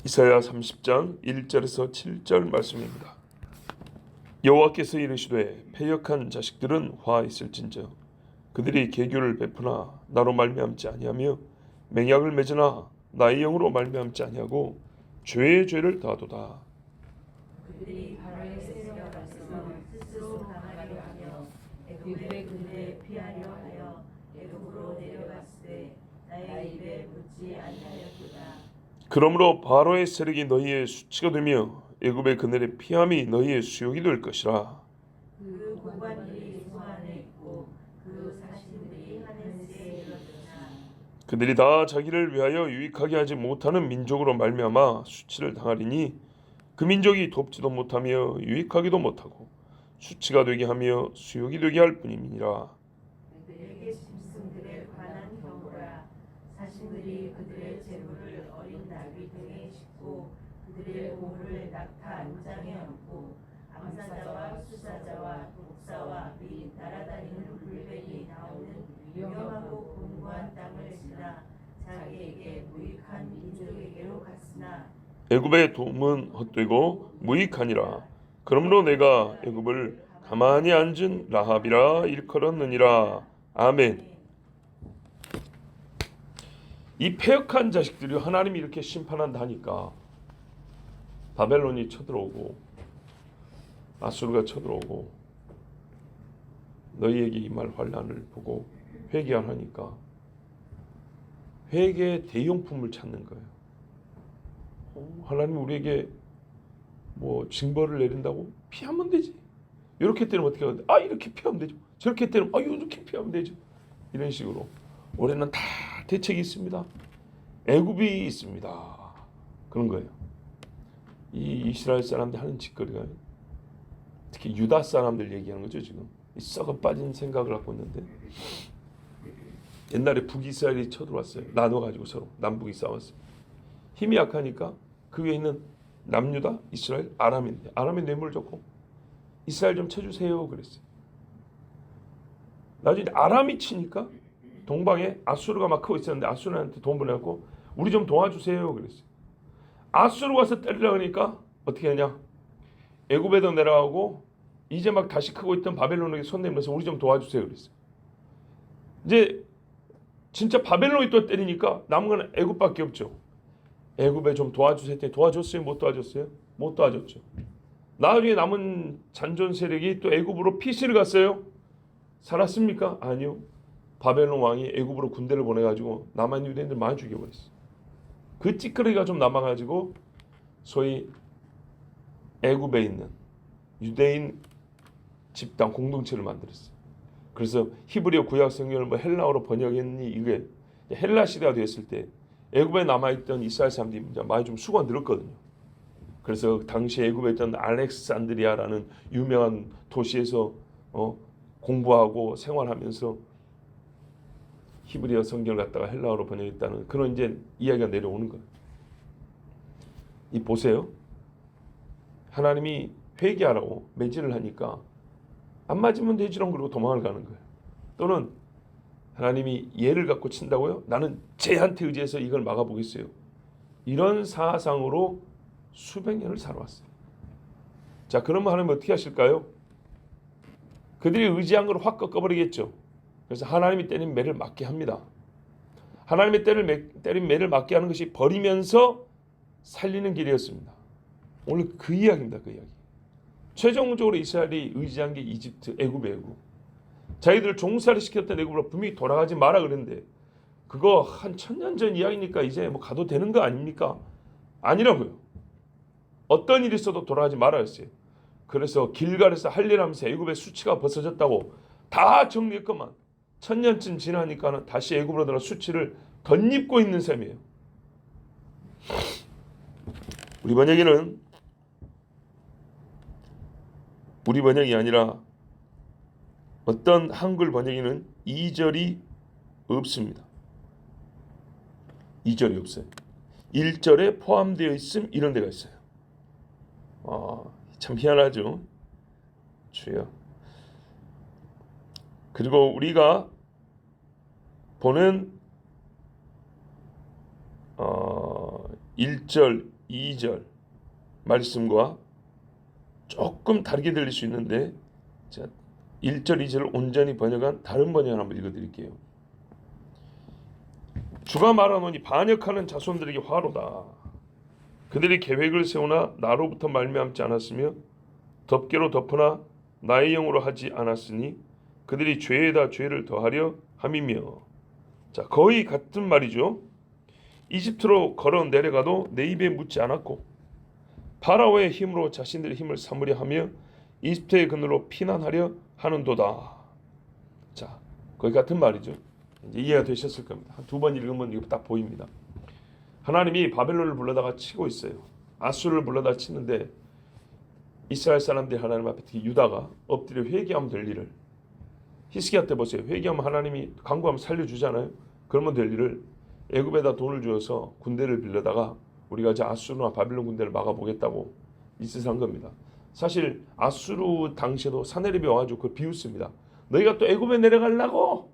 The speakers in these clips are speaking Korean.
이사야 30장 1절에서 7절 말씀입니다. 여호와께서 이르시되 패역한 자식들은 화 있을진저 그들이 계교를 베푸나 나로 말미암지 아니하며 맹약을 맺으나 나의 영으로 말미암지 아니하고 죄의 죄를 더하도다. 그들이 바로의 세력 앞에서 스스로 당하려 하며 애굽의 근대에 피하려 하여 애굽으로 내려갔으되 나의 입에 묻지 아니하였도다. 그러므로 바로의 세력이 너희의 수치가 되며 애굽의 그늘의 피함이 너희의 수욕이 될 것이라. 그 고관들이 소안에 있고 그 사신들이 하늘새에 이르렀으나 그들이 다 자기를 위하여 유익하게 하지 못하는 민족으로 말미암아 수치를 당하리니 그 민족이 돕지도 못하며 유익하기도 못하고 수치가 되게 하며 수욕이 되게 할 뿐임이니라. 그들에게 짐승들에 관한 경우라. 사신들이 그들의 재물을 어린 나귀 등에 싣고 그들의 보물을 낙타 안장에 얹고 암사자와 수사자와 독사와 및 날아다니는 불뱀이 나오는 위험하고 공고한 땅을 지나 자기에게 무익한 민족에게로 갔으나 애굽의 도움은 헛되고 무익하니라. 그러므로 내가 애굽을 가만히 앉은 라합이라 일컬었느니라. 아멘. 이 패역한 자식들이 하나님이 이렇게 심판한다니까 바벨론이 쳐들어오고 아수르가 쳐들어오고 너희에게 임할 환난을 보고 회개하니까 회개의 대용품을 찾는 거예요. 하나님 우리에게 뭐 징벌을 내린다고? 피하면 되지. 이렇게 때리면 어떻게 하는데? 아 이렇게 피하면 되죠. 저렇게 때리면 아 이렇게 피하면 되죠. 이런 식으로 올해는 다 대책이 있습니다. 애굽이 있습니다. 그런 거예요. 이 이스라엘 사람들 하는 짓거리가 특히 유다 사람들 얘기하는 거죠. 지금 이 썩어 빠진 생각을 갖고 있는데 옛날에 북이스라엘이 쳐들어왔어요. 나눠가지고 서로 남북이 싸웠어요. 힘이 약하니까 그 위에 있는 남유다, 이스라엘, 아람인데 아람이 뇌물 줬고 이스라엘 좀 쳐주세요 그랬어요. 나중에 아람이 치니까 동방에 아수르가 막 크고 있었는데 아수르한테 돈 보내갖고 우리 좀 도와주세요 그랬어요. 아수르 와서 때리려고 하니까 어떻게 하냐? 애굽에도 내려가고 이제 막 다시 크고 있던 바벨론에게 손 내밀어서 우리 좀 도와주세요 그랬어요. 이제 진짜 바벨론이 또 때리니까 남은 건 애굽밖에 없죠. 애굽에 좀 도와주세요 했더니 도와줬어요? 못 도와줬어요? 못 도와줬죠. 나중에 남은 잔존 세력이 또 애굽으로 피시를 갔어요. 살았습니까? 아니요. 바벨론 왕이 애굽으로 군대를 보내가지고 남한 유대인들 많이 죽여버렸어요. 그 찌끄러기가 좀 남아가지고 소위 애굽에 있는 유대인 집단 공동체를 만들었어요. 그래서 히브리어 구약 성경을 뭐 헬라어로 번역했니 이게 헬라 시대가 되었을 때 애굽에 남아있던 이스라엘 사람들이 많이 좀 수가 늘었거든요. 그래서 당시 애굽에 있던 알렉산드리아라는 유명한 도시에서 공부하고 생활하면서 히브리어 성경을 갖다가 헬라어로 번역했다는 그런 이제 이야기가 내려오는 거예요. 이 보세요. 하나님이 회개하라고 매질을 하니까 안 맞으면 되지롱 그러고 도망을 가는 거예요. 또는 하나님이 얘를 갖고 친다고요? 나는 쟤한테 의지해서 이걸 막아보겠어요. 이런 사상으로 수백 년을 살아왔어요. 자, 그러면 하나님 어떻게 하실까요? 그들이 의지한 걸 확 꺾어버리겠죠. 그래서 하나님이 때린 매를 맞게 합니다. 하나님의 때린 매를 맞게 하는 것이 버리면서 살리는 길이었습니다. 오늘 그 이야기입니다. 그 이야기. 최종적으로 이스라엘이 의지한 게 이집트, 애굽. 자기들 종살이 시켰던 애굽으로 분명히 돌아가지 마라 그랬는데 그거 한 1000년 전 이야기니까 이제 뭐 가도 되는 거 아닙니까? 아니라고요. 어떤 일이 있어도 돌아가지 말아 했어요. 그래서 길갈에서 할례하면서 애굽의 수치가 벗어졌다고 다 정리했건만 1000년쯤 지나니까는 다시 애굽으로 들어 수치를 덧입고 있는 셈이에요. 우리 번역이 아니라 어떤 한글 번역에는 2절이 없습니다. 2절이 없어요. 1절에 포함되어 있음 이런 데가 있어요. 참 희한하죠. 주여. 그리고 우리가 보는 1절 2절 말씀과 조금 다르게 들릴 수 있는데, 자, 1절 2절을 온전히 번역한 다른 번역을 한번 읽어드릴게요. 주가 말하노니 반역하는 자손들에게 화로다. 그들이 계획을 세우나 나로부터 말미암지 않았으며 덮개로 덮으나 나의 영으로 하지 않았으니 그들이 죄에다 죄를 더하려 함이며. 자, 거의 같은 말이죠. 이집트로 걸어 내려가도 내 입에 묻지 않았고 파라오의 힘으로 자신들의 힘을 삼으려 하며 이집트의 그늘로 피난하려 하는도다. 자, 거의 같은 말이죠. 이제 이해가 되셨을 겁니다. 한 두 번 읽으면 이거 딱 보입니다. 하나님이 바벨론을 불러다가 치고 있어요. 아수르를 불러다가 치는데 이스라엘 사람들이 하나님 앞에, 특히 유다가 엎드려 회개하면 될 일을, 히스기야 때 보세요. 회개하면 하나님이 간구하면 살려주잖아요. 그러면 될 일을 애굽에다 돈을 주어서 군대를 빌려다가 우리가 이제 아수르나 바벨론 군대를 막아보겠다고 이짓을 한 겁니다. 사실 아수르 당시에도 사내립이 와가지고 그걸 비웃습니다. 너희가 또 애굽에 내려가려고?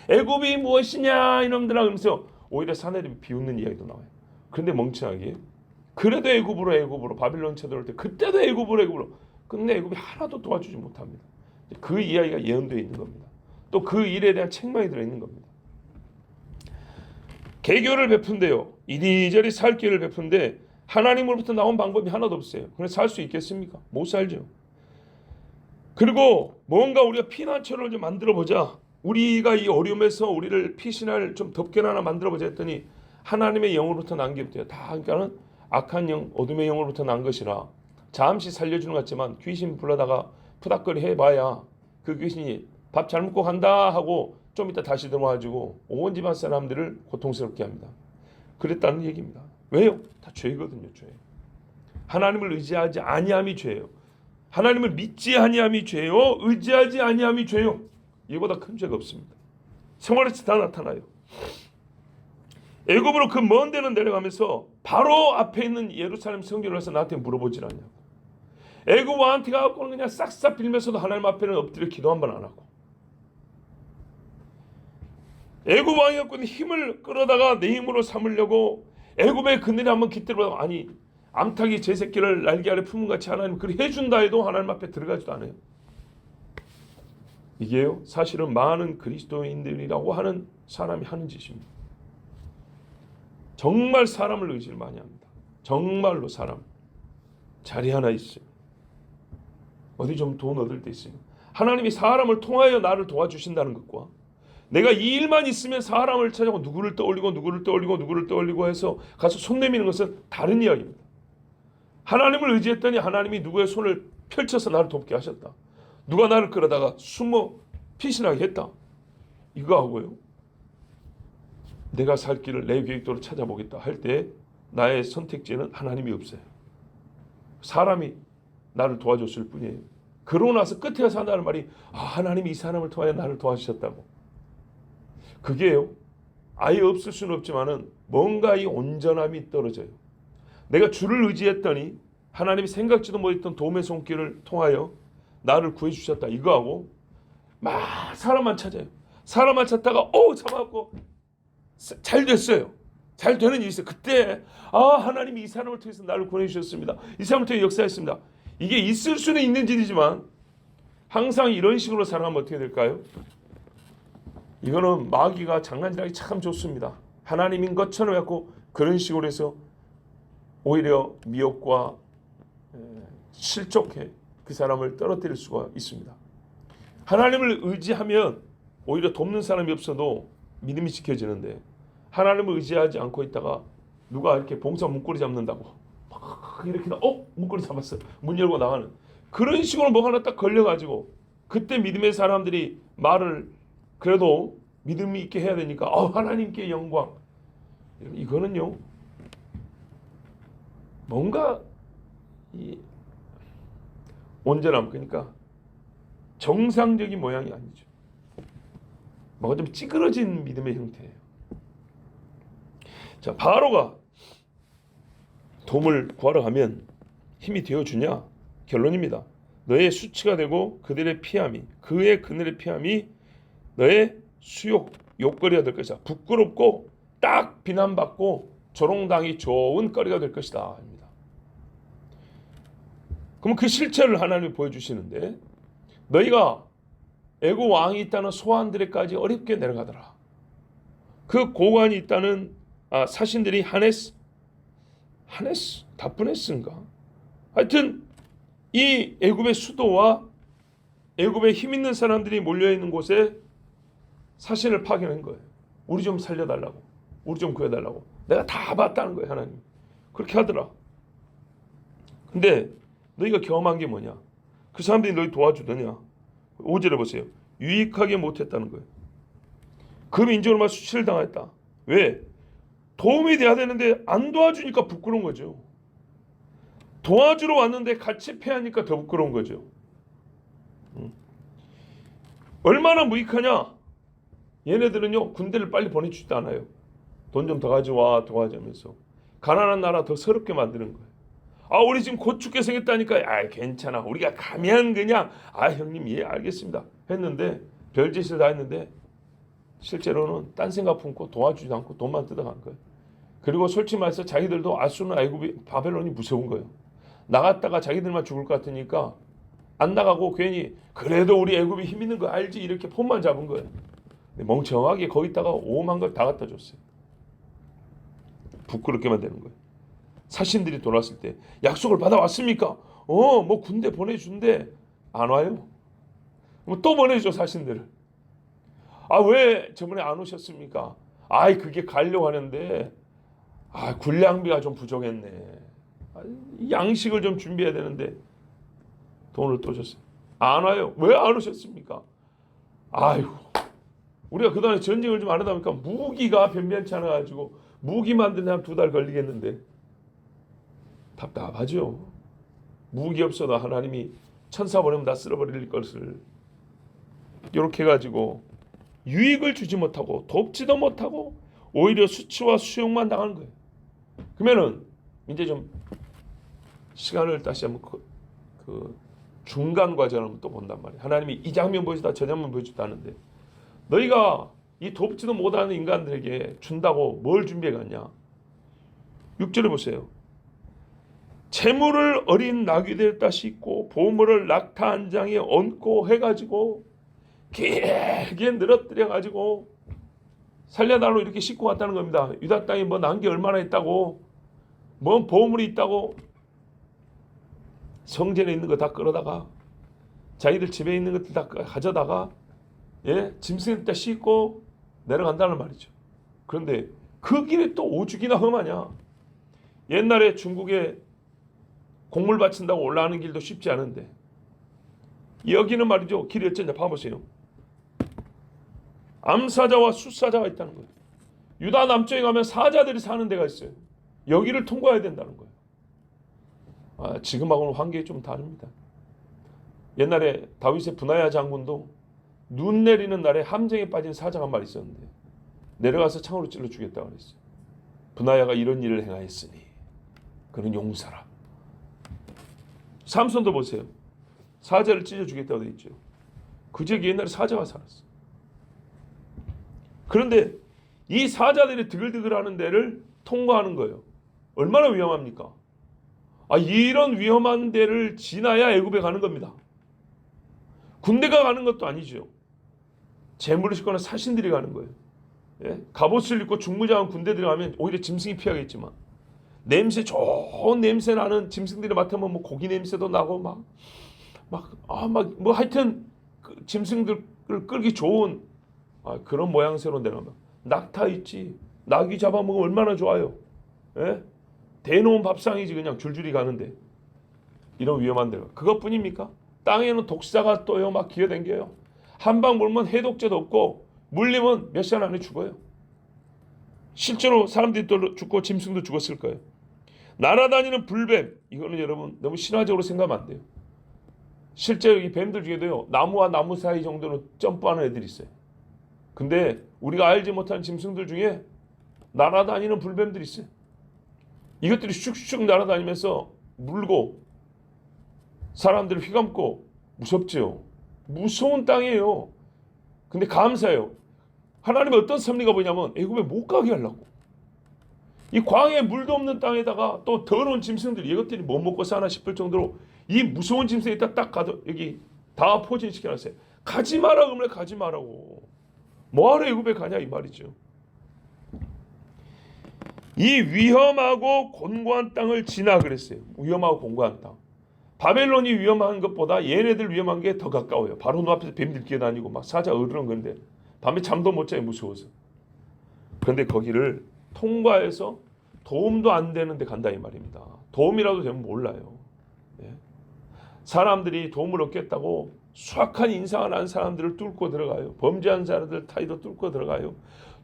애굽이 무엇이냐 이놈들아, 그러면서 오히려 사내립이 비웃는 이야기도 나와요. 그런데 멍청하게 그래도 애굽으로 바빌론 쳐들어올 때 그때도 애굽으로 근데 애굽이 하나도 도와주지 못합니다. 그 이야기가 예언되어 있는 겁니다. 또 그 일에 대한 책망이 들어있는 겁니다. 개교를 베푼대요. 이리저리 살 길을 베푼데 하나님으로부터 나온 방법이 하나도 없어요. 그래서 살 수 있겠습니까? 못 살죠. 그리고 뭔가 우리가 피난처를 좀 만들어보자. 우리가 이 어려움에서 우리를 피신할 좀 덮개나 하나 만들어보자 했더니 하나님의 영으로부터 난 게 없대요. 다 그러니까는 악한 영, 어둠의 영으로부터 난 것이라 잠시 살려주는 것 같지만 귀신 불러다가 푸닥거리 해봐야 그 귀신이 밥 잘 먹고 간다 하고 좀 이따 다시 들어와가지고 온 집안 사람들을 고통스럽게 합니다. 그랬다는 얘기입니다. 왜요? 다 죄거든요. 죄. 하나님을 의지하지 아니함이 죄예요. 하나님을 믿지 아니함이 죄요. 의지하지 아니함이 죄요. 이보다 큰 죄가 없습니다. 생활에서 다 나타나요. 애굽으로 그 먼 데는 내려가면서 바로 앞에 있는 예루살렘 성전을 와서 나한테 물어보질 않냐고. 애굽 왕한테 가갖고는 그냥 싹싹 빌면서도 하나님 앞에는 엎드려 기도 한 번 안 하고, 애굽 왕이 갖고 있는 힘을 끌어다가 내 힘으로 삼으려고 애굽의 그늘에 한번 깃들어, 아니 암탉이 제 새끼를 날개 아래 품은 같이 하나님 그렇게 해준다 해도 하나님 앞에 들어가지도 않아요. 이게요, 사실은 많은 그리스도인들이라고 하는 사람이 하는 짓입니다. 정말 사람을 의지를 많이 합니다. 정말로 사람. 자리 하나 있어요. 어디 좀 돈 얻을 때 있어요. 하나님이 사람을 통하여 나를 도와주신다는 것과 내가 이 일만 있으면 사람을 찾아고 누구를 떠올리고 해서 가서 손 내미는 것은 다른 이야기입니다. 하나님을 의지했더니 하나님이 누구의 손을 펼쳐서 나를 돕게 하셨다. 누가 나를 끌어다가 숨어 피신하게 했다. 이거 하고요. 내가 살 길을 내 계획대로 찾아보겠다 할 때 나의 선택지에는 하나님이 없어요. 사람이 나를 도와줬을 뿐이에요. 그러고 나서 끝에 가서 한다는 말이 하나님이 이 사람을 통하여 나를 도와주셨다고. 그게요, 아예 없을 수는 없지만은 뭔가 이 온전함이 떨어져요. 내가 주를 의지했더니 하나님이 생각지도 못했던 도움의 손길을 통하여 나를 구해주셨다. 이거하고 막 사람만 찾아요. 사람만 찾다가 잡아갖고 잘 됐어요. 잘 되는 일이 있어요. 그때 하나님이 이 사람을 통해서 나를 구해주셨습니다. 이 사람을 통해 역사했습니다. 이게 있을 수는 있는 일이지만 항상 이런 식으로 살아가면 어떻게 될까요? 이거는 마귀가 장난질하기 참 좋습니다. 하나님인 것처럼 해갖고 그런 식으로 해서 오히려 미혹과 실족해 그 사람을 떨어뜨릴 수가 있습니다. 하나님을 의지하면 오히려 돕는 사람이 없어도 믿음이 지켜지는데, 하나님을 의지하지 않고 있다가 누가 이렇게 봉사 문고리 잡는다고 막 이렇게 문고리 잡았어, 문 열고 나가는 그런 식으로 뭐 하나 딱 걸려가지고 그때 믿음의 사람들이 말을 그래도 믿음이 있게 해야 되니까 하나님께 영광, 이거는요 뭔가 이 온전함, 그러니까 정상적인 모양이 아니죠. 뭔가 좀 찌그러진 믿음의 형태예요. 자, 바로가 도움을 구하러 가면 힘이 되어주냐? 결론입니다. 너의 수치가 되고 그들의 피함이, 그의 그늘의 피함이 너의 수욕, 욕거리가 될 것이다. 부끄럽고 딱 비난받고 조롱당이 좋은 거리가 될 것이다 합니다. 그럼 그 실체를 하나님이 보여주시는데 너희가 애굽 왕이 있다는 소환들에까지 어렵게 내려가더라. 그 고관이 있다는 사신들이 하네스 다프네스인가? 하여튼 이 애굽의 수도와 애굽에 힘 있는 사람들이 몰려 있는 곳에 사신을 파견한 거예요. 우리 좀 살려달라고, 우리 좀 구해달라고. 내가 다 봤다는 거예요, 하나님. 그렇게 하더라. 근데 너희가 경험한 게 뭐냐? 그 사람들이 너희 도와주더냐? 5절에 보세요. 유익하게 못했다는 거예요. 그 민족을 수치를 당했다. 왜? 도움이 돼야 되는데 안 도와주니까 부끄러운 거죠. 도와주러 왔는데 같이 패하니까 더 부끄러운 거죠. 얼마나 무익하냐? 얘네들은요 군대를 빨리 보내주지도 않아요. 돈 좀 더 가져와 도와주면서 가난한 나라 더 서럽게 만드는 거예요. 우리 지금 곧 죽게 생겼다니까. 괜찮아. 우리가 가면 그냥 형님 예 알겠습니다 했는데 별짓을 다 했는데 실제로는 딴 생각 품고 도와주지도 않고 돈만 뜯어간 거예요. 그리고 솔직히 말해서 자기들도 아수르나 애굽이 바벨론이 무서운 거예요. 나갔다가 자기들만 죽을 것 같으니까 안 나가고 괜히 그래도 우리 애굽이 힘 있는 거 알지 이렇게 폰만 잡은 거예요. 멍청하게 거기다가 오만 걸 다 갖다 줬어요. 부끄럽게만 되는 거예요. 사신들이 돌아왔을 때 약속을 받아왔습니까? 뭐 군대 보내준대. 안 와요. 또 보내줘 사신들을. 왜 저번에 안 오셨습니까? 그게 가려고 하는데 군량비가 좀 부족했네. 양식을 좀 준비해야 되는데 돈을 또 줬어요. 안 와요. 왜 안 오셨습니까? 우리가 그동안에 전쟁을 좀 안 하다 보니까 무기가 변변치 않아 가지고 무기 만드는 한 2달 걸리겠는데 답답하죠. 무기 없어도 하나님이 천사 보내면 다 쓸어버릴 것을 이렇게 해가지고 유익을 주지 못하고 돕지도 못하고 오히려 수치와 수용만 당하는 거예요. 그러면은 이제 좀 시간을 다시 한번 그 중간 과정을 또 본단 말이에요. 하나님이 이 장면 보여주다 저 장면 보여주다 하는데 너희가 이 돕지도 못하는 인간들에게 준다고 뭘 준비해 갔냐? 6절에 보세요. 재물을 어린 나귀들에다 싣고 보물을 낙타 한 장에 얹고 해가지고 길게 늘어뜨려 가지고 살려달라고 이렇게 싣고 갔다는 겁니다. 유다 땅에 뭐 난 게 얼마나 있다고, 뭐 보물이 있다고 성전에 있는 거 다 끌어다가 자기들 집에 있는 것들 다 가져다가 짐승에다 싣고 내려간다는 말이죠. 그런데 그 길에 또 오죽이나 험하냐. 옛날에 중국에 곡물 바친다고 올라가는 길도 쉽지 않은데 여기는 말이죠. 길이 어쩌냐 봐보세요. 암사자와 숫사자가 있다는 거예요. 유다 남쪽에 가면 사자들이 사는 데가 있어요. 여기를 통과해야 된다는 거예요. 지금하고는 환경이 좀 다릅니다. 옛날에 다윗의 분하야 장군도 눈 내리는 날에 함정에 빠진 사자가 한 마리 있었는데 내려가서 창으로 찔러 죽였다고 그랬어요. 분하야가 이런 일을 행하였으니 그는 용사라. 삼손도 보세요. 사자를 찢어 죽였다고 되어 있죠. 그 지역에 옛날에 사자가 살았어. 그런데 이 사자들이 드글드글하는 데를 통과하는 거예요. 얼마나 위험합니까? 이런 위험한 데를 지나야 애굽에 가는 겁니다. 군대가 가는 것도 아니죠. 재물을 싣거나 사신들이 가는 거예요. 갑옷을 입고 중무장한 군대들이 가면 오히려 짐승이 피하겠지만 냄새 좋은 냄새 나는 짐승들이 맡으면 뭐 고기 냄새도 나고 뭐 하여튼 그 짐승들을 끌기 좋은 그런 모양새로 내려가면 낙타 있지. 나귀 잡아먹으면 얼마나 좋아요. 대놓은 밥상이지 그냥 줄줄이 가는데 이런 위험한 데가 그것뿐입니까? 땅에는 독사가 또요 막 기어댕겨요. 한 방 물면 해독제도 없고 물리면 몇 시간 안에 죽어요. 실제로 사람들이 또 죽고 짐승도 죽었을 거예요. 날아다니는 불뱀, 이거는 여러분 너무 신화적으로 생각하면 안 돼요. 실제 이 뱀들 중에도요 나무와 나무 사이 정도는 점프하는 애들이 있어요. 근데 우리가 알지 못하는 짐승들 중에 날아다니는 불뱀들이 있어요. 이것들이 슉슉 날아다니면서 물고 사람들을 휘감고 무섭죠. 무서운 땅이에요. 근데 감사해요. 하나님의 어떤 섭리가 뭐냐면 애굽에 못 가게 하려고. 이 광야에 물도 없는 땅에다가 또 더러운 짐승들 이것들이 뭐 먹고 사나 싶을 정도로 이 무서운 짐승이 딱 가도 여기 다 포진시켜놨어요. 가지 마라 그러면 가지 마라고. 뭐하러 애굽에 가냐 이 말이죠. 이 위험하고 곤고한 땅을 지나 그랬어요. 위험하고 곤고한 땅. 바벨론이 위험한 것보다 얘네들 위험한 게 더 가까워요. 바로 눈앞에서 뱀들 뛰어다니고 막 사자 어르렁거리는데 밤에 잠도 못 자요. 무서워서. 그런데 거기를 통과해서 도움도 안 되는데 간다 이 말입니다. 도움이라도 되면 몰라요. 예. 사람들이 도움을 얻겠다고 수악한 인상을 한 사람들을 뚫고 들어가요. 범죄한 사람들 타이도 뚫고 들어가요.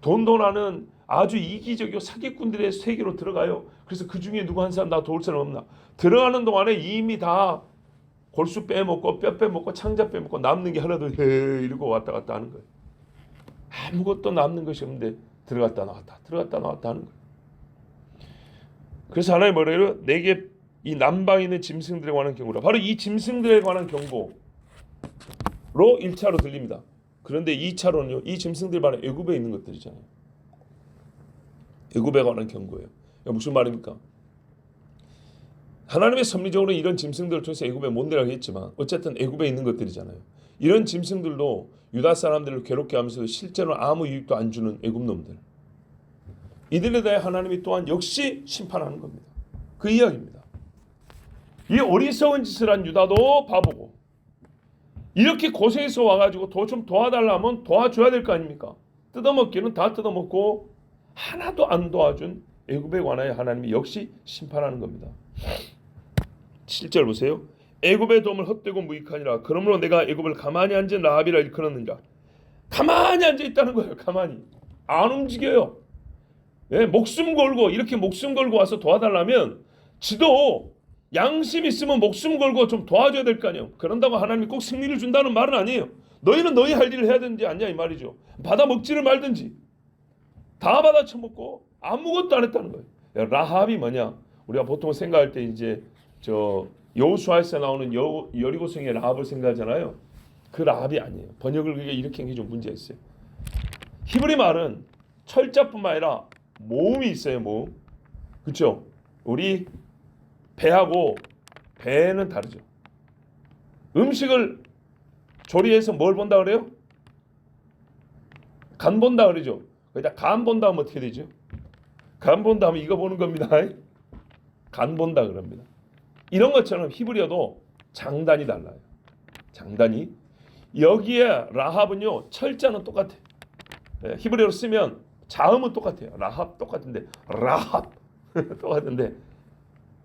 돈돈하는 아주 이기적이고 사기꾼들의 세계로 들어가요. 그래서 그 중에 누구 한 사람 나 도울 사람 없나? 들어가는 동안에 이미 다 골수 빼먹고 뼈 빼먹고 창자 빼먹고 남는 게 하나도 이러고 왔다 갔다 하는 거예요. 아무것도 남는 것이 없는데 들어갔다 나왔다 하는 거예요. 그래서 하나님 뭐래요? 내게 이 남방에 있는 짐승들에 관한 경고라. 바로 이 짐승들에 관한 경고로 1차로 들립니다. 그런데 2차로는요. 이 짐승들 바로 애굽에 있는 것들이잖아요. 애굽에 관한 경고예요. 무슨 말입니까? 하나님의 섭리적으로 이런 짐승들을 통해서 애굽에 못 내라고 했지만 어쨌든 애굽에 있는 것들이잖아요. 이런 짐승들도 유다 사람들을 괴롭게 하면서 실제로 아무 유익도 안 주는 애굽 놈들. 이들에 대해 하나님이 또한 역시 심판하는 겁니다. 그 이야기입니다. 이 어리석은 짓을 한 유다도 바보고 이렇게 고생해서 와가지고 좀 도와달라면 도와줘야 될 거 아닙니까? 뜯어먹기는 다 뜯어먹고 하나도 안 도와준 애굽에 관하여 하나님이 역시 심판하는 겁니다. 7절 보세요. 애굽의 도움을 헛되고 무익하니라. 그러므로 내가 애굽을 가만히 앉은 라합이라 일컬었느니라. 가만히 앉아 있다는 거예요. 가만히 안 움직여요. 예, 목숨 걸고 이렇게 목숨 걸고 와서 도와달라면 지도 양심 있으면 목숨 걸고 좀 도와줘야 될 거 아니에요. 그런다고 하나님이 꼭 승리를 준다는 말은 아니에요. 너희는 너희 할 일을 해야 되는지 아니냐 이 말이죠. 받아 먹지를 말든지 다 받아 처먹고 아무것도 안 했다는 거예요. 라합이 뭐냐? 우리가 보통 생각할 때 이제 저 여호수아에서 나오는 여리고성의 라합을 생각하잖아요. 그 라합이 아니에요. 번역을 그게 이렇게 한 게 좀 문제가 있어요. 히브리 말은 철자뿐만 아니라 모음이 있어요. 모음. 그렇죠? 우리 배하고 배는 다르죠. 음식을 조리해서 뭘 본다 그래요? 간 본다 그러죠. 거기다 간 본다 하면 어떻게 되죠? 간 본다 하면 이거 보는 겁니다. 간 본다 그럽니다. 이런 것처럼 히브리어도 장단이 달라요. 장단이. 여기에 라합은요. 철자는 똑같아요. 히브리어로 쓰면 자음은 똑같아요. 라합 똑같은데 라합 똑같은데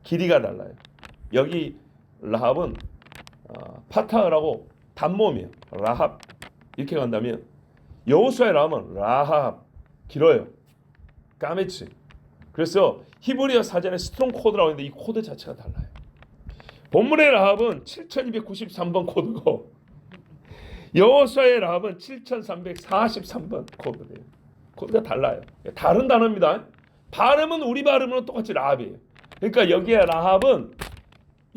길이가 달라요. 여기 라합은 파타흐라고 단모음이에요. 라합 이렇게 간다면 여호수아의 라합은 라합 길어요. 까메츠. 그래서 히브리어 사전에 스트롱 코드라고 하는데 이 코드 자체가 달라요. 본문의 라합은 7293번 코드고 여호수아의 라합은 7343번 코드예요. 코드가 달라요. 다른 단어입니다. 발음은 우리 발음은 똑같이 라합이에요. 그러니까 여기에 라합은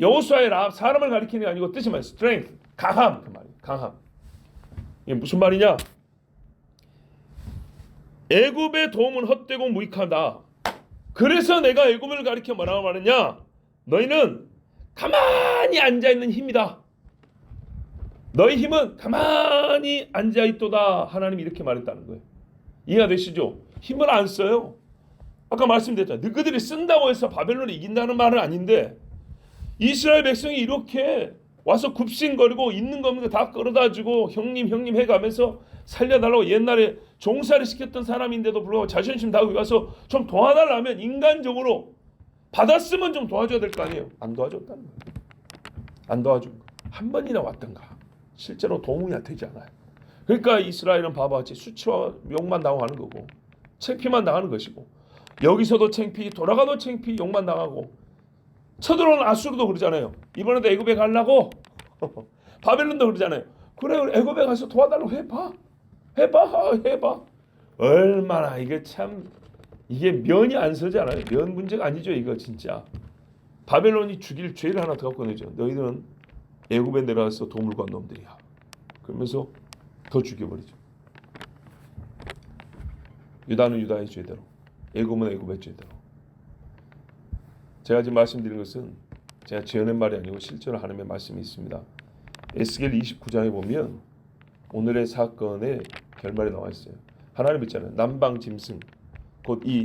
여호수아의 라합 사람을 가리키는 게 아니고 뜻이 뭐예요? strength, 강함 그 말이에요. 강함. 이게 무슨 말이냐? 애굽의 도움은 헛되고 무익하다. 그래서 내가 애굽을 가리켜 뭐라고 말했냐? 너희는 가만히 앉아있는 힘이다. 너희 힘은 가만히 앉아있도다. 하나님이 이렇게 말했다는 거예요. 이해가 되시죠? 힘을 안 써요. 아까 말씀드렸잖아요. 너희들이 쓴다고 해서 바벨론이 이긴다는 말은 아닌데 이스라엘 백성이 이렇게 와서 굽신거리고 있는 거 없는 거 다 끌어다주고 형님 해가면서 살려달라고 옛날에 종살이 시켰던 사람인데도 불구하고 자존심 다하고 와서 좀 도와달라면 인간적으로 받았으면 좀 도와줘야 될 거 아니에요. 안 도와줬다는 거예요. 안 도와준 거. 한 번이나 왔던가. 실제로 도움이 되지 않아요. 그러니까 이스라엘은 바보같이 수치와 욕만 당하는 거고 창피만 당하는 것이고 여기서도 창피, 돌아가도 창피, 욕만 당하고 쳐들어오는 아수르도 그러잖아요. 이번에도 애굽에 가려고 바벨론도 그러잖아요. 그래 애굽에 가서 도와달라고 해봐. 얼마나 이게 참 이게 면이 안 서잖아요. 면 문제가 아니죠. 이거 진짜 바벨론이 죽일 죄를 하나 더 갖고 내죠. 너희들은 애굽에 내려가서 도움을 구한 놈들이야. 그러면서 더 죽여버리죠. 유다는 유다의 죄대로, 애굽은 애굽의 죄대로. 제가 지금 말씀드린 것은 제가 지어낸 말이 아니고 실제로 하나님의 말씀이 있습니다. 에스겔 29장에 보면 오늘의 사건의 결말이 나와 있어요. 하나님 있잖아요. 남방 짐승, 곧 이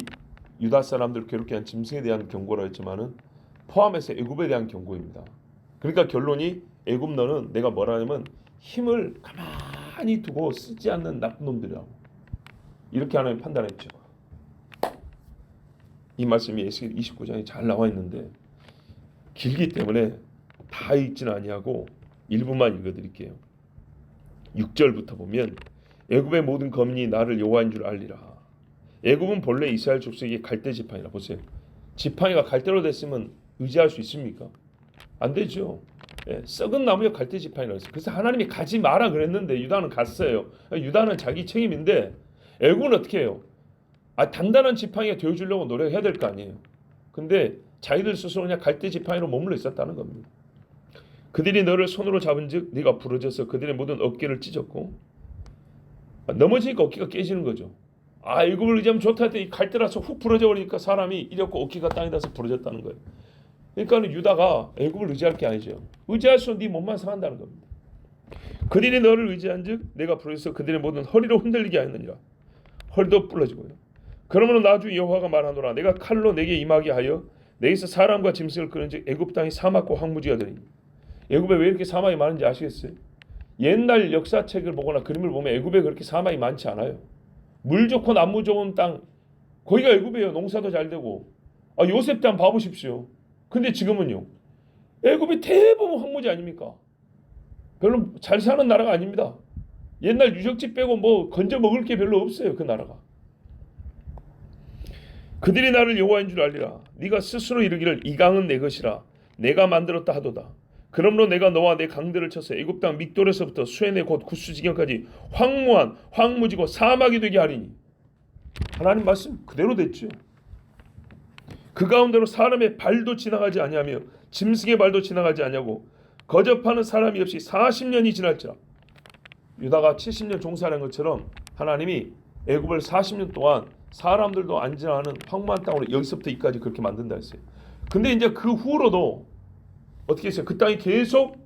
유다 사람들 괴롭게 한 짐승에 대한 경고라 했지만은 포함해서 애굽에 대한 경고입니다. 그러니까 결론이 애굽 너는 내가 뭐라냐면 힘을 가만히 두고 쓰지 않는 나쁜 놈들이라고 이렇게 하나님 판단했죠. 이 말씀이 에스겔 29장에 잘 나와 있는데 길기 때문에 다 읽지는 아니하고 일부만 읽어드릴게요. 6절부터 보면 애굽의 모든 거민이 나를 여호와인 줄 알리라. 애굽은 본래 이스라엘 족속의 갈대 지팡이라. 보세요. 지팡이가 갈대로 됐으면 의지할 수 있습니까? 안 되죠. 예, 썩은 나무에 갈대 지팡이라고 했어요. 그래서 하나님이 가지 마라 그랬는데 유다는 갔어요. 유다는 자기 책임인데 애굽은 어떻게 해요? 단단한 지팡이가 되어주려고 노력해야 될 거 아니에요. 근데 자기들 스스로 그냥 갈대 지팡이로 머물러 있었다는 겁니다. 그들이 너를 손으로 잡은즉 네가 부러져서 그들의 모든 어깨를 찢었고 넘어지니까 어깨가 깨지는 거죠. 애굽을 의지하면 좋다 했더니 갈대라서 훅 부러져 버리니까 사람이 이렇고 어깨가 땅에 닿아서 부러졌다는 거예요. 그러니까 유다가 애굽을 의지할 게 아니죠. 의지할수록 네 몸만 상한다는 겁니다. 그들이 너를 의지한즉 내가 부러져서 그들의 모든 허리로 흔들리게 하였느니라. 허리도 부러지고요. 그러므로 나주 여호와가 말하노라. 내가 칼로 내게 임하게 하여 내게서 사람과 짐승을 끄는즉 애굽 땅이 사막과 황무지가 되리니. 애굽에 왜 이렇게 사막이 많은지 아시겠어요? 옛날 역사책을 보거나 그림을 보면 애굽에 그렇게 사막이 많지 않아요. 물 좋고 나무 좋은 땅 거기가 애굽이에요. 농사도 잘 되고. 요셉 때 한번 봐보십시오. 근데 지금은요. 애굽이 대부분 황무지 아닙니까? 별로 잘 사는 나라가 아닙니다. 옛날 유적지 빼고 뭐 건져 먹을 게 별로 없어요. 그 나라가. 그들이 나를 여호와인 줄 알리라. 네가 스스로 이르기를 이 강은 내 것이라 내가 만들었다 하도다. 그러므로 내가 너와 내 강들을 쳐서 애굽 땅 믹돌에서부터 수에네 곧 구스지경까지 황무한 황무지고 사막이 되게 하리니. 하나님 말씀 그대로 됐죠. 그 가운데로 사람의 발도 지나가지 아니하며 짐승의 발도 지나가지 아니하고 거접하는 사람이 없이 40년이 지날지라. 유다가 70년 종살이한 것처럼 하나님이 애굽을 40년 동안 사람들도 안 지나가는 황무한 땅으로 여기서부터 여기까지 그렇게 만든다 했어요. 근데 이제 그 후로도 어떻게 했어요? 그 땅이 계속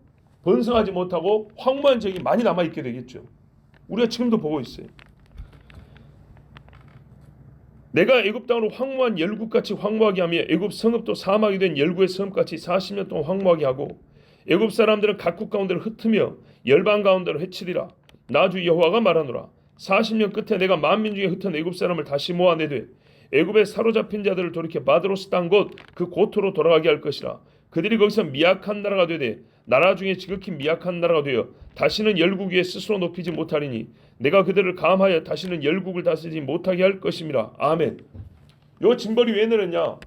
번성하지 못하고 황무한 지역이 많이 남아있게 되겠죠. 우리가 지금도 보고 있어요. 내가 애굽 땅으로 황무한 열국같이 황무하게 하며 애굽 성읍도 사막이 된 열국의 성읍같이 40년 동안 황무하게 하고 애굽 사람들은 각국 가운데로 흩으며 열방 가운데로 해치리라. 나 주 여호와가 말하노라. 40년 끝에 내가 만민 중에 흩은 애굽 사람을 다시 모아내되 애굽에 사로잡힌 자들을 돌이켜 바드로스 땅 곧 그 고토로 돌아가게 할 것이라. 그들이 거기서 미약한 나라가 되되 나라 중에 지극히 미약한 나라가 되어 다시는 열국 위에 스스로 높이지 못하리니 내가 그들을 감하여 다시는 열국을 다스리지 못하게 할 것임이라. 아멘. 요 징벌이 왜 내렸냐?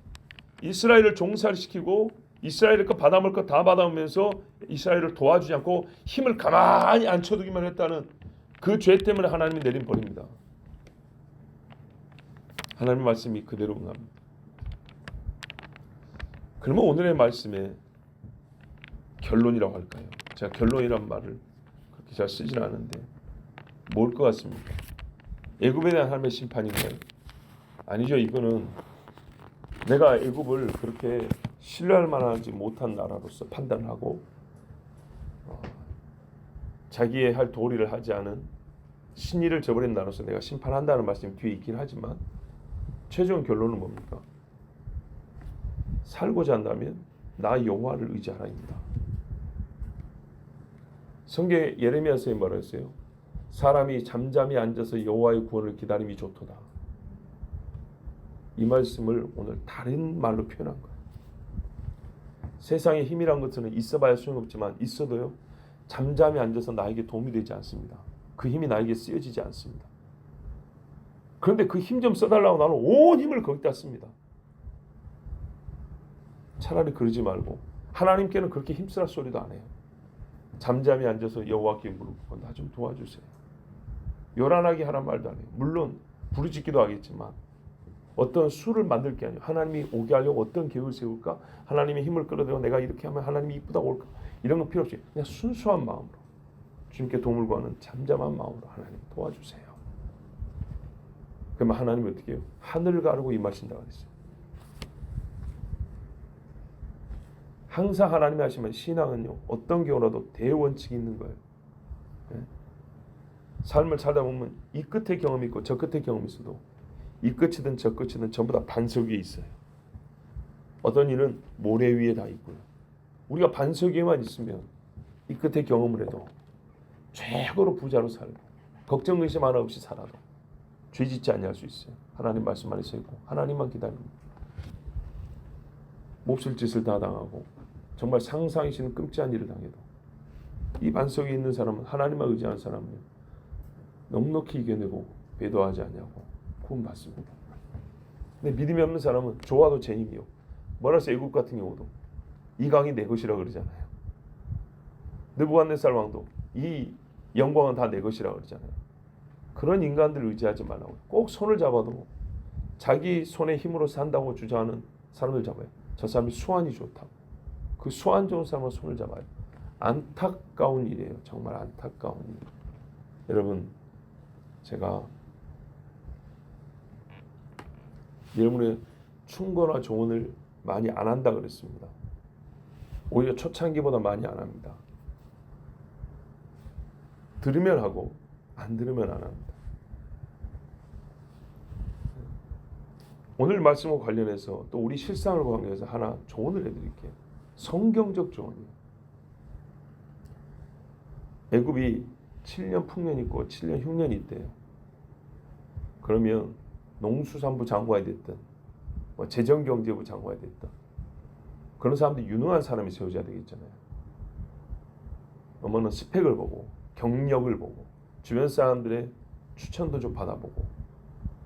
이스라엘을 종살시키고 이스라엘의 것 받아먹을 것 다 받아오면서 이스라엘을 도와주지 않고 힘을 가만히 앉혀두기만 했다는 그 죄 때문에 하나님이 내린 벌입니다. 하나님의 말씀이 그대로 응합니다. 그러면 오늘의 말씀의 결론이라고 할까요? 제가 결론이란 말을 그렇게 잘 쓰지는 않은데 뭘 것 같습니까? 애굽에 대한 하나님의 심판인가요? 아니죠. 이거는 내가 애굽을 그렇게 신뢰할 만하지 못한 나라로서 판단을 하고 자기의 할 도리를 하지 않은 신의를 저버린 나라로서 내가 심판한다는 말씀이 뒤에 있긴 하지만 최종 결론은 뭡니까? 살고자 한다면 나 여호와를 의지하라입니다. 성경에 예레미야서에 뭐라 했어요? 사람이 잠잠히 앉아서 여호와의 구원을 기다림이 좋도다. 이 말씀을 오늘 다른 말로 표현한 거예요. 세상에 힘이란 것은 있어봐야 소용없지만 있어도요 잠잠히 앉아서 나에게 도움이 되지 않습니다. 그 힘이 나에게 쓰여지지 않습니다. 그런데 그 힘 좀 써달라고 나는 온 힘을 거기다 씁니다. 차라리 그러지 말고 하나님께는 그렇게 힘쓰라 소리도 안 해요. 잠잠히 앉아서 여호와께 물고 나 좀 도와주세요. 요란하게 하란 말도 안 해요. 물론 부르짖기도 하겠지만 어떤 수를 만들 게 아니에요. 하나님이 오게 하려고 어떤 계획을 세울까? 하나님의 힘을 끌어들여 내가 이렇게 하면 하나님이 이쁘다고 올까? 이런 건 필요 없이 그냥 순수한 마음으로 주님께 도움을 구하는 잠잠한 마음으로 하나님 도와주세요. 그러면 하나님이 어떻게 해요? 하늘을 가르고 임하신다고 그랬어요. 항상 하나님이 하시면 신앙은요 어떤 경우라도 대원칙이 있는 거예요. 예? 삶을 살다 보면 이 끝의 경험이 있고 저 끝의 경험이 있어도 이 끝이든 저 끝이든 전부 다 반석 위에 있어요. 어떤 일은 모래 위에 다 있고요. 우리가 반석 위에만 있으면 이 끝의 경험을 해도 최고로 부자로 살고 걱정 의심 하나 없이 살아도 죄 짓지 아니할 수 있어요. 하나님 말씀 안에 서 있고 하나님만 기다립니다. 몹쓸 짓을 다 당하고 정말 상상이 싫은 끔찍한 일을 당해도 이 반석에 있는 사람은 하나님만 의지하는 사람은 넉넉히 이겨내고 배도하지 않냐고 구원받습니다. 근데 믿음이 없는 사람은 좋아도 죄인이요. 뭐라서 애굽 같은 경우도 이 강이 내 것이라 그러잖아요. 느부갓네살 왕도 이 영광은 다 내 것이라 그러잖아요. 그런 인간들을 의지하지 말라고. 꼭 손을 잡아도 자기 손의 힘으로 산다고 주장하는 사람을 잡아요. 저 사람이 수완이 좋다고. 그 수완 좋은 사람과 손을 잡아요. 안타까운 일이에요. 정말 안타까운 일. 여러분, 제가 여러분의 충고나 조언을 많이 안 한다 그랬습니다. 오히려 초창기보다 많이 안 합니다. 들으면 하고 안 들으면 안 합니다. 오늘 말씀과 관련해서 또 우리 실상을 관련해서 하나 조언을 해드릴게요. 성경적 조언이에요. 애굽이 7년 풍년이 있고 7년 흉년이 있대요. 그러면 농수산부 장관이 됐든 뭐 재정경제부 장관이 됐든 그런 사람들이 유능한 사람이 세워져야 되겠잖아요. 어머는 스펙을 보고 경력을 보고 주변 사람들의 추천도 좀 받아보고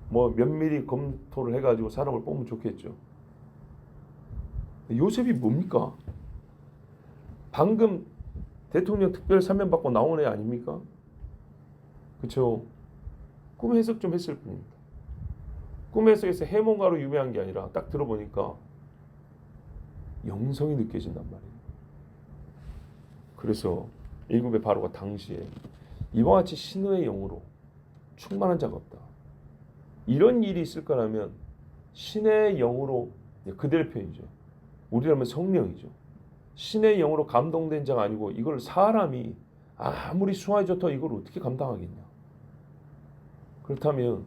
뭐 면밀히 검토를 해가지고 사람을 뽑으면 좋겠죠. 요셉이 뭡니까? 방금 대통령 특별 사면 받고 나온 애 아닙니까? 그렇죠? 꿈 해석 좀 했을 뿐입니다. 꿈 해석에서 해몽가로 유명한 게 아니라 딱 들어보니까 영성이 느껴진단 말이에요. 그래서 일곱의 바로가 당시에 이와 같이 신의 영으로 충만한 자가 없다. 이런 일이 있을 거라면 신의 영으로 그대로 표현이죠. 우리라면 성령이죠. 신의 영으로 감동된 자가 아니고 이걸 사람이 아무리 수완이 좋다 이걸 어떻게 감당하겠냐. 그렇다면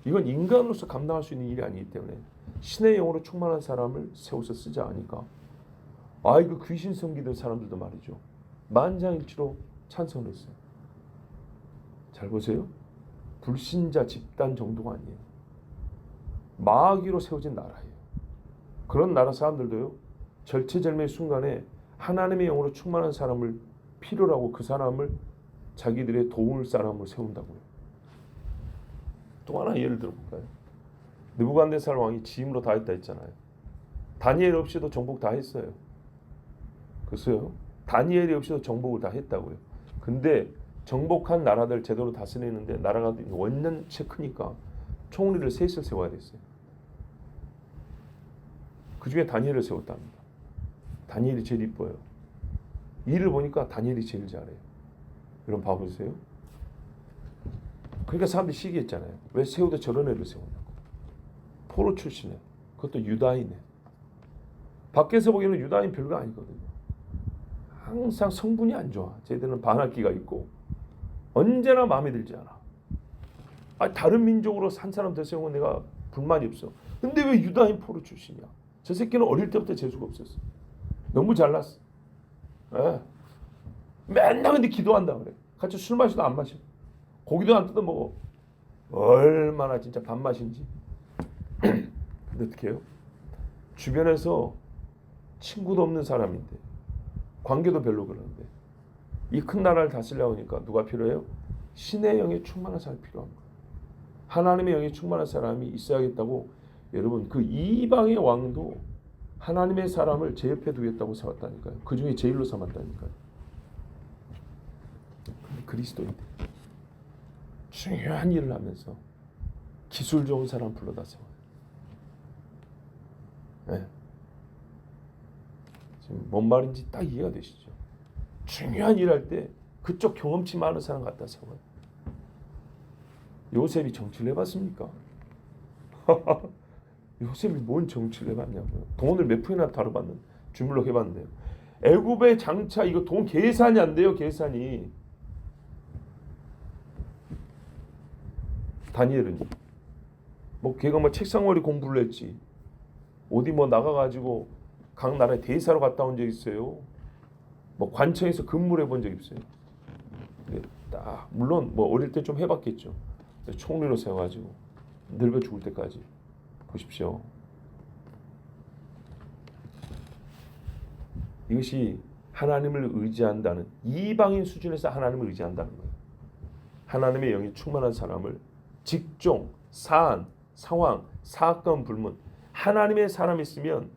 이건 인간으로서 감당할 수 있는 일이 아니기 때문에 신의 영으로 충만한 사람을 세워서 쓰자 하니까 이거 귀신 섬기던 사람들도 말이죠. 만장일치로 찬성을 했어요. 잘 보세요. 불신자 집단 정도가 아니에요. 마귀로 세워진 나라예요. 그런 나라 사람들도요. 절체절명의 순간에 하나님의 영으로 충만한 사람을 필요로 하고 그 사람을 자기들의 도울 사람으로 세운다고요. 또 하나 예를 들어볼까요? 느부갓네살 왕이 지임으로 다 했다 했잖아요. 다니엘 없이도 정복 다 했어요. 글쎄요. 다니엘이 없이도 정복을 다 했다고요. 근데 정복한 나라들 제대로 다스리는데 나라가 원년치 크니까 총리를 셋을 세워야 됐어요. 그 중에 다니엘을 세웠답니다. 다니엘이 제일 이뻐요. 일을 보니까 다니엘이 제일 잘해요. 여러분 봐보세요. 그러니까 사람들이 시기했잖아요. 왜 세우도 저런 애를 세우냐고. 포로 출신에 그것도 유다인에. 밖에서 보기에는 유다인 별거 아니거든요. 항상 성분이 안 좋아. 쟤들은 반항기가 있고 언제나 마음에 들지 않아. 다른 민족으로 산 사람들 세우면 내가 불만이 없어. 근데 왜 유다인 포로 출신이야? 저 새끼는 어릴 때부터 재수가 없었어. 너무 잘났어. 예. 맨날 근데 기도한다 그래. 같이 술 마셔도 안 마셔. 고기도 안 뜯어 먹어. 얼마나 진짜 밥맛인지. 근데 어떻게 해요? 주변에서 친구도 없는 사람인데 관계도 별로 그러는데 이 큰 나라를 다스리려고 하니까 누가 필요해요? 신의 영에 충만한 사람이 필요한 거예요. 하나님의 영에 충만한 사람이 있어야겠다고 여러분 그 이방의 왕도 하나님의 사람을 제 옆에 두겠다고 세웠다니까요. 그 중에 제일로 삼았다니까요. 근데 그리스도인데 중요한 일을 하면서 기술 좋은 사람 불러다 세워요. 네. 지금 뭔 말인지 딱 이해가 되시죠? 중요한 일 할 때 그쪽 경험치 많은 사람 갖다 세워요. 요셉이 정치를 해봤습니까? 요셉이 뭔 정치를 해봤냐고요. 돈을 몇 푼이나 다뤄봤는데 주물럭 해봤는데요. 애굽의 장차 이거 돈 계산이 안 돼요. 계산이. 다니엘은 뭐 걔가 뭐 책상머리 공부를 했지. 어디 뭐 나가가지고 각 나라에 대사로 갔다 온 적 있어요. 뭐 관청에서 근무를 해본 적 있어요. 딱 물론 뭐 어릴 때 좀 해봤겠죠. 총리로 세워가지고 늙어 죽을 때까지 보십시오. 이것이 하나님을 의지한다는, 이방인 수준에서 하나님을 의지한다는 거예요. 하나님의 영이 충만한 사람을 직종, 사안, 상황, 사건, 불문, 하나님의 사람이 있으면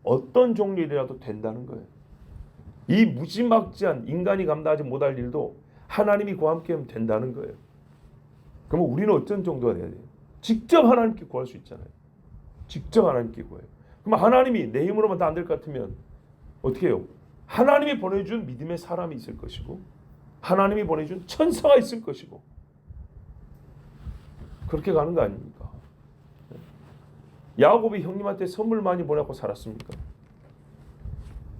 어떤 종류 일이라도 된다는 거예요. 이 무지막지한 인간이 감당하지 못할 일도 하나님이 그와 함께하면 된다는 거예요. 그러면 우리는 어떤 정도가 돼야 돼요? 직접 하나님께 구할 수 있잖아요. 직접 하나님께 구해요. 그럼 하나님이 내 힘으로만 다 안 될 것 같으면 어떻게 해요? 하나님이 보내준 믿음의 사람이 있을 것이고 하나님이 보내준 천사가 있을 것이고 그렇게 가는 거 아닙니까? 야곱이 형님한테 선물 많이 보내고 살았습니까?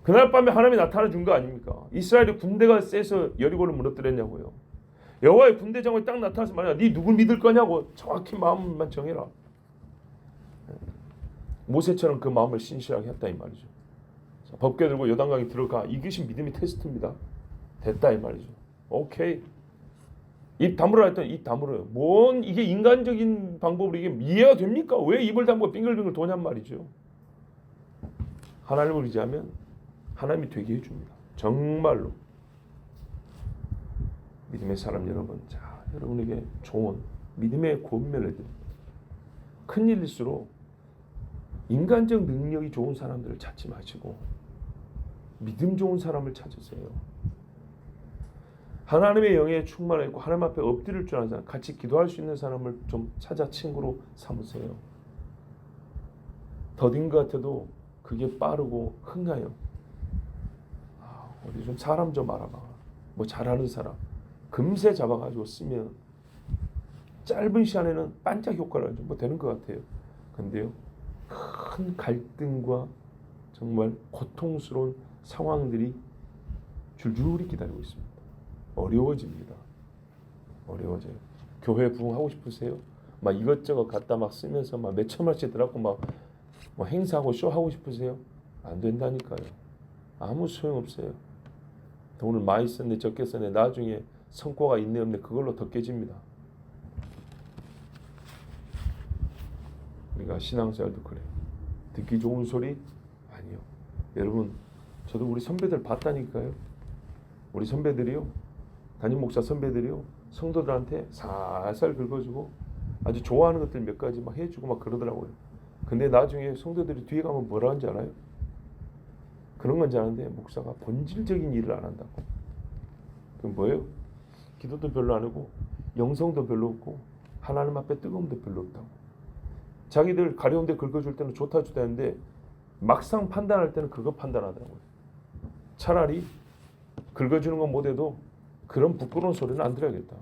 그날 밤에 하나님이 나타나 준 거 아닙니까? 이스라엘의 군대가 세서 여리고를 무너뜨렸냐고요. 여호와의 군대 장관이 딱 나타나서 말이야. 네 누굴 믿을 거냐고 정확히 마음만 정해라. 모세처럼 그 마음을 신실하게 했다 이 말이죠. 자, 법궤 들고 요단강에 들어가. 이것이 믿음의 테스트입니다. 됐다 이 말이죠. 오케이. 입 다물어라 했더니 입 다물어요. 뭔 이게 인간적인 방법으로 이게 이해가 됩니까? 왜 입을 다물고 빙글빙글 도냔 말이죠. 하나님을 의지하면 하나님이 되게 해줍니다. 정말로. 믿음의 사람 여러분, 자 여러분에게 좋은 믿음의 권면을 드립니다. 큰일일수록 인간적 능력이 좋은 사람들을 찾지 마시고 믿음 좋은 사람을 찾으세요. 하나님의 영에 충만하고 하나님 앞에 엎드릴 줄 아는 사람, 같이 기도할 수 있는 사람을 좀 찾아 친구로 삼으세요. 더딘 것 같아도 그게 빠르고 흥해요. 어디 좀 사람 좀 알아봐. 뭐 잘하는 사람 금세 잡아가지고 쓰면 짧은 시간에는 반짝 효과를 좀 뭐 되는 것 같아요. 근데요, 큰 갈등과 정말 고통스러운 상황들이 줄줄이 기다리고 있습니다. 어려워집니다. 어려워져요. 교회 부흥하고 싶으세요? 막 이것저것 갖다 막 쓰면서 막 몇천만씩 들어갖고 막 뭐 행사하고 쇼하고 싶으세요? 안 된다니까요. 아무 소용없어요. 돈을 많이 썼네 적게 썼네 나중에 성과가 있네 없네 그걸로 더 깨집니다. 우리가 신앙생활도 그래요. 듣기 좋은 소리? 아니요. 여러분 저도 우리 선배들 봤다니까요. 우리 선배들이요. 담임 목사 선배들이요. 성도들한테 살살 긁어주고 아주 좋아하는 것들 몇 가지 막 해주고 막 그러더라고요. 근데 나중에 성도들이 뒤에 가면 뭐라 하는지 알아요? 그런 건 아는데 목사가 본질적인 일을 안 한다고. 그럼 뭐예요? 기도도 별로 안 하고 영성도 별로 없고 하나님 앞에 뜨거움도 별로 없다고. 자기들 가려운 데 긁어줄 때는 좋다 좋다 했는데 막상 판단할 때는 그거 판단하더라고요. 차라리 긁어주는 건 못해도 그런 부끄러운 소리는 안 들어야겠다.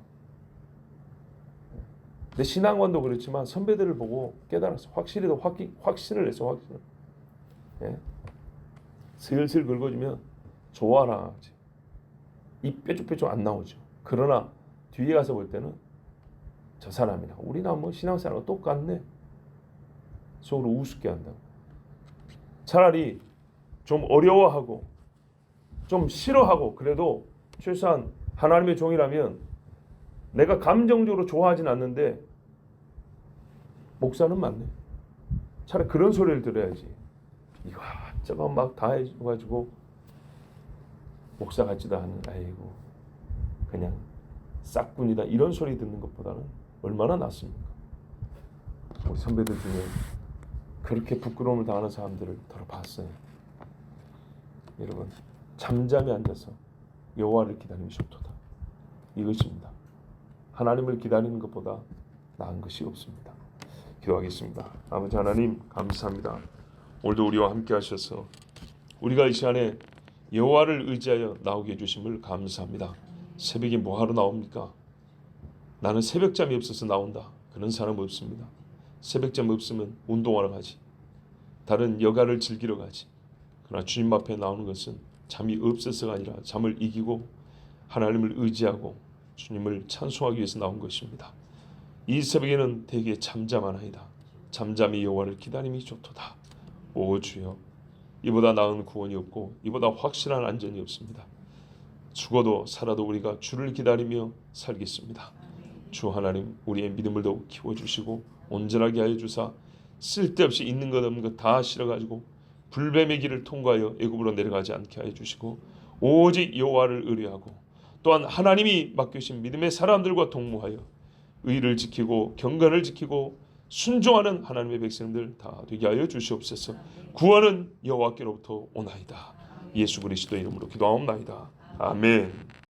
내 신앙관도 그렇지만 선배들을 보고 깨달았어. 확실히도 확신을 했어. 확신을. 예? 슬슬 긁어주면 좋아라. 입 뾰족뾰족 안 나오죠. 그러나 뒤에 가서 볼 때는 저 사람이나 우리나 뭐 신앙생활과 똑같네. 속으로 우습게 한다고. 차라리 좀 어려워하고 좀 싫어하고 그래도 최소한 하나님의 종이라면 내가 감정적으로 좋아하진 않는데 목사는 맞네. 차라리 그런 소리를 들어야지. 이거 저거 막 다 해가지고 목사 같지도 않은 아이고 그냥 싹군이다 이런 소리 듣는 것보다는 얼마나 낫습니까? 우리 선배들 중에 그렇게 부끄러움을 당하는 사람들을 들어봤어요. 여러분 잠잠히 앉아서 여호와를 기다리는 속도다. 이것입니다. 하나님을 기다리는 것보다 나은 것이 없습니다. 기도하겠습니다. 아버지 하나님 감사합니다. 오늘도 우리와 함께 하셔서 우리가 이 시간에 여호와를 의지하여 나오게 해주심을 감사합니다. 새벽에 뭐하러 나옵니까? 나는 새벽잠이 없어서 나온다. 그런 사람 없습니다. 새벽잠 없으면 운동하러 가지. 다른 여가를 즐기러 가지. 그러나 주님 앞에 나오는 것은 잠이 없어서가 아니라 잠을 이기고 하나님을 의지하고 주님을 찬송하기 위해서 나온 것입니다. 이 새벽에는 대개 잠잠하나이다. 잠잠히 여호와를 기다림이 좋도다. 오 주여, 이보다 나은 구원이 없고 이보다 확실한 안전이 없습니다. 죽어도 살아도 우리가 주를 기다리며 살겠습니다. 주 하나님, 우리의 믿음을 더욱 키워주시고 온전하게 하여 주사 쓸데없이 있는 것 없는 것 다 실어가지고 불뱀의 길을 통과하여 애굽으로 내려가지 않게 하여 주시고 오직 여호와를 의뢰하고 또한 하나님이 맡기신 믿음의 사람들과 동무하여 의를 지키고 경건을 지키고 순종하는 하나님의 백성들 다 되게 하여 주시옵소서. 구원은 여호와께로부터 오나이다. 예수 그리스도의 이름으로 기도하옵나이다. 아멘.